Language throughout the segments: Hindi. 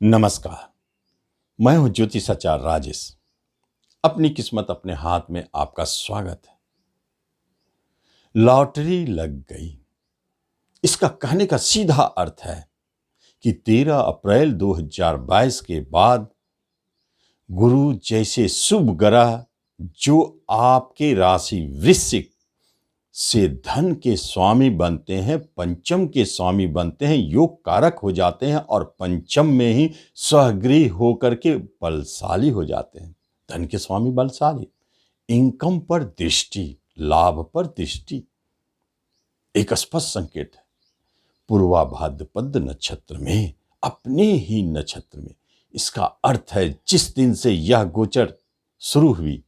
नमस्कार। मैं हूं ज्योतिषाचार्य राजेश। अपनी किस्मत अपने हाथ में आपका स्वागत है। लॉटरी लग गई, इसका कहने का सीधा अर्थ है कि 13 अप्रैल 2022 के बाद गुरु जैसे शुभ ग्रह जो आपके राशि वृश्चिक से धन के स्वामी बनते हैं, पंचम के स्वामी बनते हैं, योग कारक हो जाते हैं और पंचम में ही स्वगृह होकर के बलशाली हो जाते हैं। धन के स्वामी बलशाली, इनकम पर दृष्टि, लाभ पर दृष्टि एक स्पष्ट संकेत है। पूर्वा भाद्रपद नक्षत्र में, अपने ही नक्षत्र में, इसका अर्थ है जिस दिन से यह गोचर शुरू हुई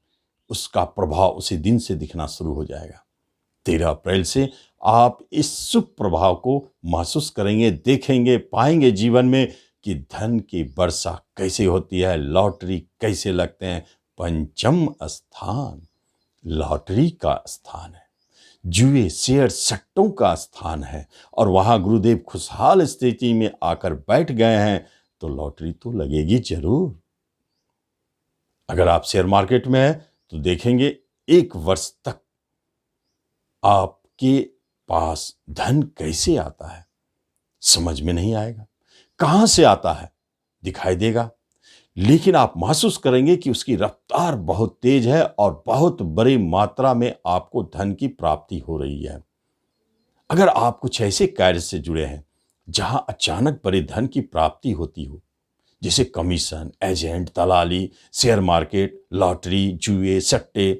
उसका प्रभाव उसी दिन से दिखना शुरू हो जाएगा। 13 अप्रैल से आप इस शुभ प्रभाव को महसूस करेंगे, देखेंगे, पाएंगे जीवन में कि धन की वर्षा कैसे होती है, लॉटरी कैसे लगते हैं। पंचम स्थान लॉटरी का स्थान है, जुए शेयर सट्टों का स्थान है और वहां गुरुदेव खुशहाल स्थिति में आकर बैठ गए हैं तो लॉटरी तो लगेगी जरूर। अगर आप शेयर मार्केट में हैं तो देखेंगे 1 वर्ष तक आपके पास धन कैसे आता है समझ में नहीं आएगा। कहां से आता है दिखाई देगा, लेकिन आप महसूस करेंगे कि उसकी रफ्तार बहुत तेज है और बहुत बड़ी मात्रा में आपको धन की प्राप्ति हो रही है। अगर आप कुछ ऐसे कार्य से जुड़े हैं जहां अचानक बड़े धन की प्राप्ति होती हो, जैसे कमीशन, एजेंट, दलाली, शेयर मार्केट, लॉटरी, जुए, सट्टे,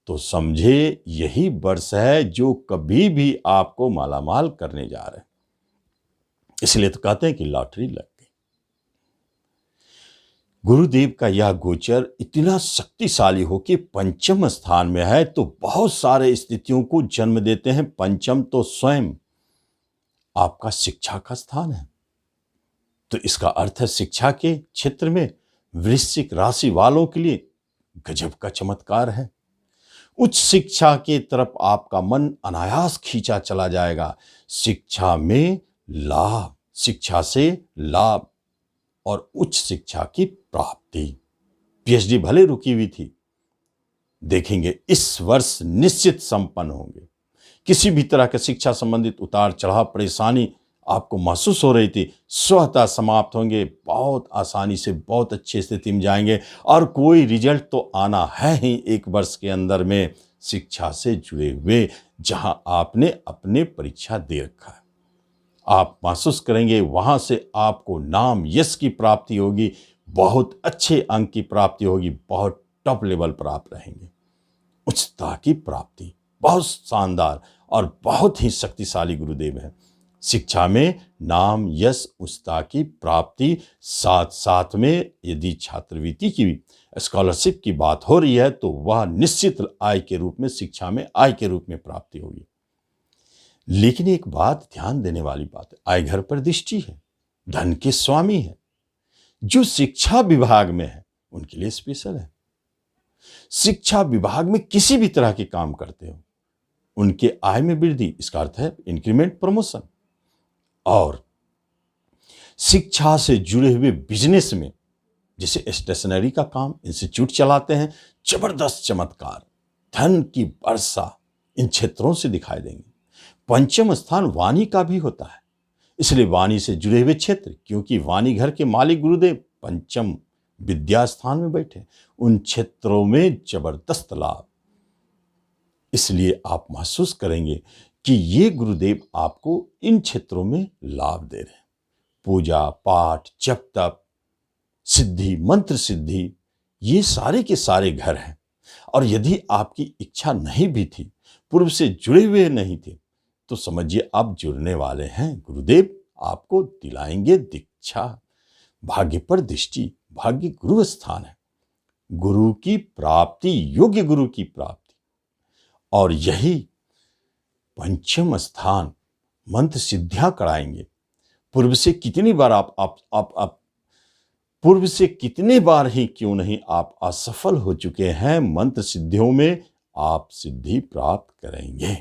तो समझे यही वर्ष है जो कभी भी आपको मालामाल करने जा रहे हैं। इसलिए तो कहते हैं कि लॉटरी लग गई। गुरुदेव का यह गोचर इतना शक्तिशाली हो कि पंचम स्थान में है तो बहुत सारे स्थितियों को जन्म देते हैं। पंचम तो स्वयं आपका शिक्षा का स्थान है, तो इसका अर्थ है शिक्षा के क्षेत्र में वृश्चिक राशि वालों के लिए गजब का चमत्कार है। उच्च शिक्षा की तरफ आपका मन अनायास खींचा चला जाएगा। शिक्षा में लाभ, शिक्षा से लाभ और उच्च शिक्षा की प्राप्ति। पीएचडी भले रुकी हुई थी, देखेंगे इस वर्ष निश्चित संपन्न होंगे। किसी भी तरह के शिक्षा संबंधित उतार चढ़ाव, परेशानी आपको महसूस हो रही थी, स्वतः समाप्त होंगे। बहुत आसानी से बहुत अच्छी स्थिति में जाएंगे और कोई रिजल्ट तो आना है ही 1 वर्ष के अंदर में शिक्षा से जुड़े हुए, जहां आपने अपने परीक्षा दे रखा है। आप महसूस करेंगे वहां से आपको नाम यश की प्राप्ति होगी, बहुत अच्छे अंक की प्राप्ति होगी, बहुत टॉप लेवल पर आप रहेंगे। उच्चता की प्राप्ति बहुत शानदार और बहुत ही शक्तिशाली गुरुदेव है। शिक्षा में नाम यश उच्चता की प्राप्ति, साथ साथ में यदि छात्रवृत्ति की स्कॉलरशिप की बात हो रही है तो वह निश्चित आय के रूप में, शिक्षा में आय के रूप में प्राप्ति होगी। लेकिन एक बात ध्यान देने वाली बात है, आय घर पर दृष्टि है, धन के स्वामी है। जो शिक्षा विभाग में है उनके लिए स्पेशल है। शिक्षा विभाग में किसी भी तरह के काम करते हो उनके आय में वृद्धि, इसका अर्थ है इंक्रीमेंट, प्रमोशन। और शिक्षा से जुड़े हुए बिजनेस में, जैसे स्टेशनरी का काम, इंस्टीट्यूट चलाते हैं, जबरदस्त चमत्कार, धन की वर्षा इन क्षेत्रों से दिखाई देंगे। पंचम स्थान वाणी का भी होता है, इसलिए वाणी से जुड़े हुए क्षेत्र, क्योंकि वाणी घर के मालिक गुरुदेव पंचम विद्या स्थान में बैठे, उन क्षेत्रों में जबरदस्त लाभ। इसलिए आप महसूस करेंगे कि ये गुरुदेव आपको इन क्षेत्रों में लाभ दे रहे हैं। पूजा पाठ, जप तप, सिद्धि, मंत्र सिद्धि, ये सारे के सारे घर हैं। और यदि आपकी इच्छा नहीं भी थी, पूर्व से जुड़े हुए नहीं थे, तो समझिए आप जुड़ने वाले हैं। गुरुदेव आपको दिलाएंगे दीक्षा। भाग्य पर दृष्टि, भाग्य गुरु स्थान है, गुरु की प्राप्ति, योग्य गुरु की प्राप्ति। और यही पंचम स्थान मंत्र सिद्धियां कराएंगे। पूर्व से कितनी बार आप पूर्व से कितने बार ही क्यों नहीं आप असफल हो चुके हैं, मंत्र सिद्धियों में आप सिद्धि प्राप्त करेंगे।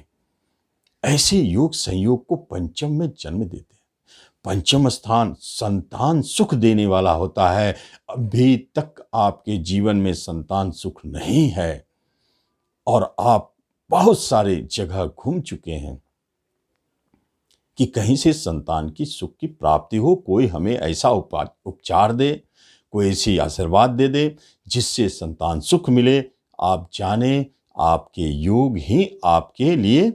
ऐसे योग संयोग को पंचम में जन्म देते हैं। पंचम स्थान संतान सुख देने वाला होता है। अभी तक आपके जीवन में संतान सुख नहीं है और आप बहुत सारे जगह घूम चुके हैं कि कहीं से संतान की सुख की प्राप्ति हो, कोई हमें ऐसा उपचार दे, कोई ऐसी आशीर्वाद दे दे जिससे संतान सुख मिले। आप जाने आपके योग ही आपके लिए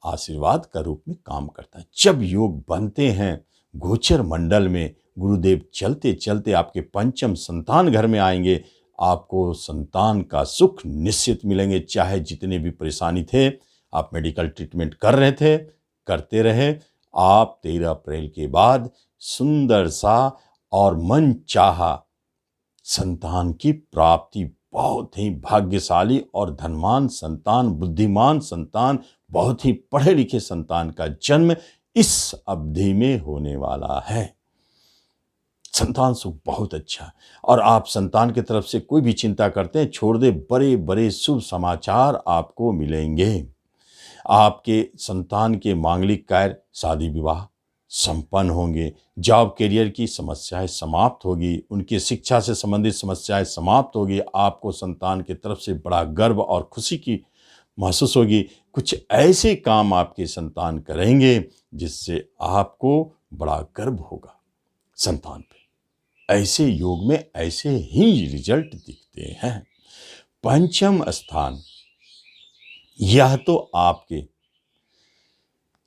आशीर्वाद का रूप में काम करता है। जब योग बनते हैं गोचर मंडल में, गुरुदेव चलते चलते आपके पंचम संतान घर में आएंगे, आपको संतान का सुख निश्चित मिलेंगे। चाहे जितने भी परेशानी थे, आप मेडिकल ट्रीटमेंट कर रहे थे, करते रहे, आप 13 अप्रैल के बाद सुंदर सा और मन चाहा संतान की प्राप्ति, बहुत ही भाग्यशाली और धनवान संतान, बुद्धिमान संतान, बहुत ही पढ़े लिखे संतान का जन्म इस अवधि में होने वाला है। संतान सुख बहुत अच्छा है और आप संतान की तरफ से कोई भी चिंता करते हैं छोड़ दे, बड़े बड़े शुभ समाचार आपको मिलेंगे। आपके संतान के मांगलिक कार्य, शादी विवाह संपन्न होंगे, जॉब करियर की समस्याएं समाप्त होगी, उनकी शिक्षा से संबंधित समस्याएं समाप्त होगी। आपको संतान की तरफ से बड़ा गर्व और खुशी की महसूस होगी। कुछ ऐसे काम आपके संतान करेंगे जिससे आपको बड़ा गर्व होगा संतान पे। ऐसे योग में ऐसे ही रिजल्ट दिखते हैं। पंचम स्थान यह तो आपके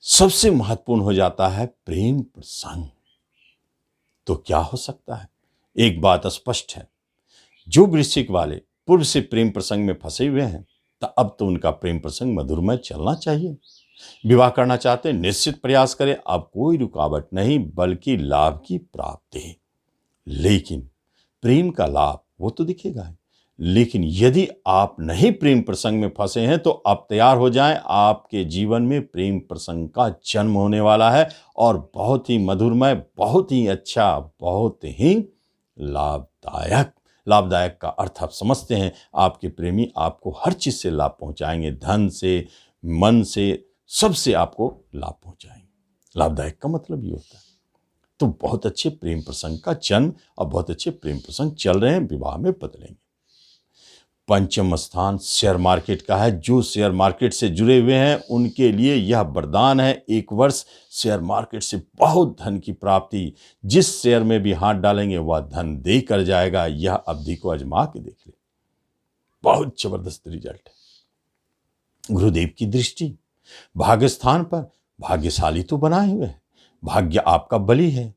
सबसे महत्वपूर्ण हो जाता है प्रेम प्रसंग। तो क्या हो सकता है? एक बात स्पष्ट है, जो वृश्चिक वाले पूर्व से प्रेम प्रसंग में फंसे हुए हैं, तो अब तो उनका प्रेम प्रसंग मधुरमय चलना चाहिए। विवाह करना चाहते हैं, निश्चित प्रयास करें, अब कोई रुकावट नहीं बल्कि लाभ की प्राप्ति। लेकिन प्रेम का लाभ वो तो दिखेगा ही। लेकिन यदि आप नहीं प्रेम प्रसंग में फंसे हैं तो आप तैयार हो जाएं, आपके जीवन में प्रेम प्रसंग का जन्म होने वाला है और बहुत ही मधुरमय, बहुत ही अच्छा, बहुत ही लाभदायक। लाभदायक का अर्थ आप समझते हैं, आपके प्रेमी आपको हर चीज से लाभ पहुंचाएंगे, धन से, मन से, सबसे आपको लाभ पहुंचाएंगे। लाभदायक का मतलब ये होता है। तो बहुत अच्छे प्रेम प्रसंग का जन्म और बहुत अच्छे प्रेम प्रसंग चल रहे हैं, विवाह में बदलेंगे। पंचम स्थान शेयर मार्केट का है। जो शेयर मार्केट से जुड़े हुए हैं उनके लिए यह वरदान है, 1 वर्ष शेयर मार्केट से बहुत धन की प्राप्ति। जिस शेयर में भी हाथ डालेंगे वह धन दे कर जाएगा। यह अवधि को आजमा के देख ले, बहुत जबरदस्त रिजल्ट है। गुरुदेव की दृष्टि भाग्य स्थान पर, भाग्यशाली तो बनाए हुए हैं, भाग्य आपका बली है।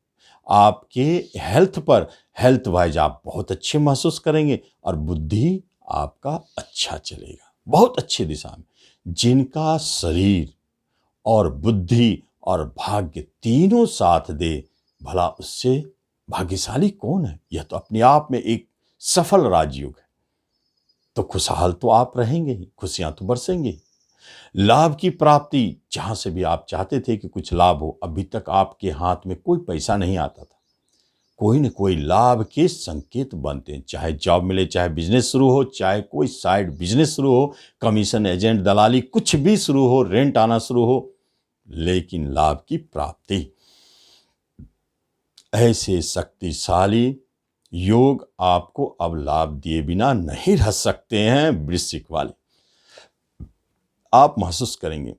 आपके हेल्थ पर, हेल्थ वाइज आप बहुत अच्छे महसूस करेंगे और बुद्धि आपका अच्छा चलेगा, बहुत अच्छी दिशा में। जिनका शरीर और बुद्धि और भाग्य तीनों साथ दे, भला उससे भाग्यशाली कौन है? यह तो अपने आप में एक सफल राजयोग है। तो खुशहाल तो आप रहेंगे ही, खुशियां तो बरसेंगे। लाभ की प्राप्ति, जहां से भी आप चाहते थे कि कुछ लाभ हो, अभी तक आपके हाथ में कोई पैसा नहीं आता था, कोई न कोई लाभ के संकेत बनते हैं। चाहे जॉब मिले, चाहे बिजनेस शुरू हो, चाहे कोई साइड बिजनेस शुरू हो, कमीशन एजेंट, दलाली, कुछ भी शुरू हो, रेंट आना शुरू हो, लेकिन लाभ की प्राप्ति। ऐसे शक्तिशाली योग आपको अब लाभ दिए बिना नहीं रह सकते हैं। वृश्चिक वाले आप महसूस करेंगे,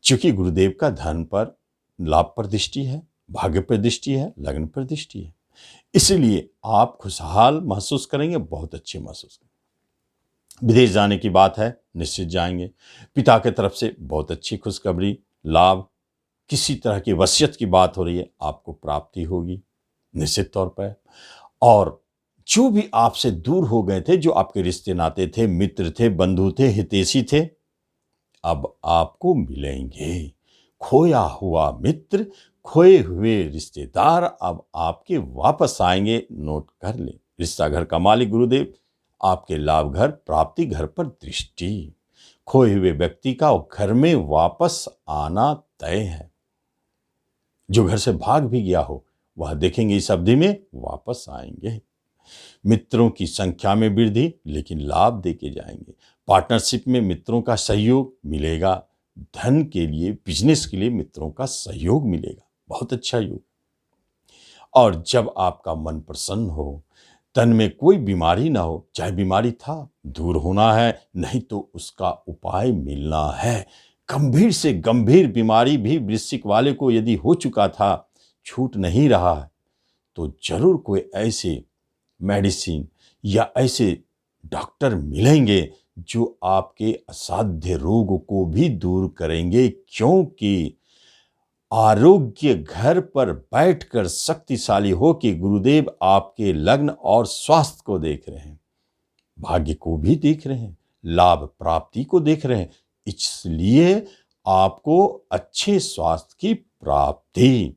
चूंकि गुरुदेव का धन पर, लाभ पर दृष्टि है, भाग्य पर दृष्टि है, लग्न पर दृष्टि है, इसलिए आप खुशहाल महसूस करेंगे, बहुत अच्छे महसूस करेंगे। विदेश जाने की बात है, निश्चित जाएंगे। पिता की तरफ से बहुत अच्छी खुशखबरी, लाभ, किसी तरह की वसीयत की बात हो रही है, आपको प्राप्ति होगी निश्चित तौर पर। और जो भी आपसे दूर हो गए थे, जो आपके रिश्ते नाते थे, मित्र थे, बंधु थे, हितैषी थे, अब आपको मिलेंगे। खोया हुआ मित्र, खोए हुए रिश्तेदार अब आपके वापस आएंगे। नोट कर ले, रिश्ता घर का मालिक गुरुदेव, आपके लाभ घर, प्राप्ति घर पर दृष्टि। खोए हुए व्यक्ति का घर में वापस आना तय है। जो घर से भाग भी गया हो वह देखेंगे इस अवधि में वापस आएंगे। मित्रों की संख्या में वृद्धि, लेकिन लाभ देके जाएंगे। पार्टनरशिप में मित्रों का सहयोग मिलेगा। धन के लिए, बिजनेस के लिए मित्रों का सहयोग मिलेगा। बहुत अच्छा योग। और जब आपका मन प्रसन्न हो, तन में कोई बीमारी ना हो, चाहे बीमारी था दूर होना है, नहीं तो उसका उपाय मिलना है। गंभीर से गंभीर बीमारी भी वृश्चिक वाले को यदि हो चुका था, छूट नहीं रहा है, तो जरूर कोई ऐसे मेडिसिन या ऐसे डॉक्टर मिलेंगे जो आपके असाध्य रोग को भी दूर करेंगे, क्योंकि आरोग्य घर पर बैठकर शक्तिशाली हो कि गुरुदेव आपके लग्न और स्वास्थ्य को देख रहे हैं, भाग्य को भी देख रहे हैं, लाभ प्राप्ति को देख रहे हैं। इसलिए आपको अच्छे स्वास्थ्य की प्राप्ति,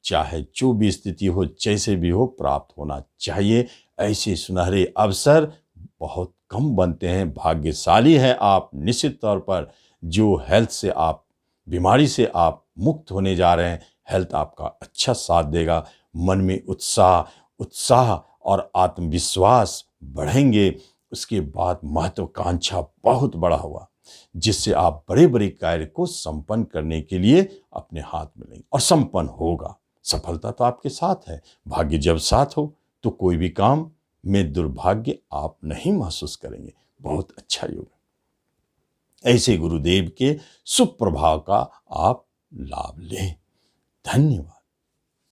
चाहे जो भी स्थिति हो, जैसे भी हो, प्राप्त होना चाहिए। ऐसे सुनहरे अवसर बहुत कम बनते हैं। भाग्यशाली है आप निश्चित तौर पर, जो हेल्थ से आप, बीमारी से आप मुक्त होने जा रहे हैं। हेल्थ आपका अच्छा साथ देगा, मन में उत्साह और आत्मविश्वास बढ़ेंगे। उसके बाद महत्वाकांक्षा बहुत बड़ा हुआ, जिससे आप बड़े बड़े कार्य को संपन्न करने के लिए अपने हाथ में लेंगे और संपन्न होगा। सफलता तो आपके साथ है। भाग्य जब साथ हो तो कोई भी काम में दुर्भाग्य आप नहीं महसूस करेंगे। बहुत अच्छा योग है। ऐसे गुरुदेव के शुभ प्रभाव का आप लाभ लें। धन्यवाद।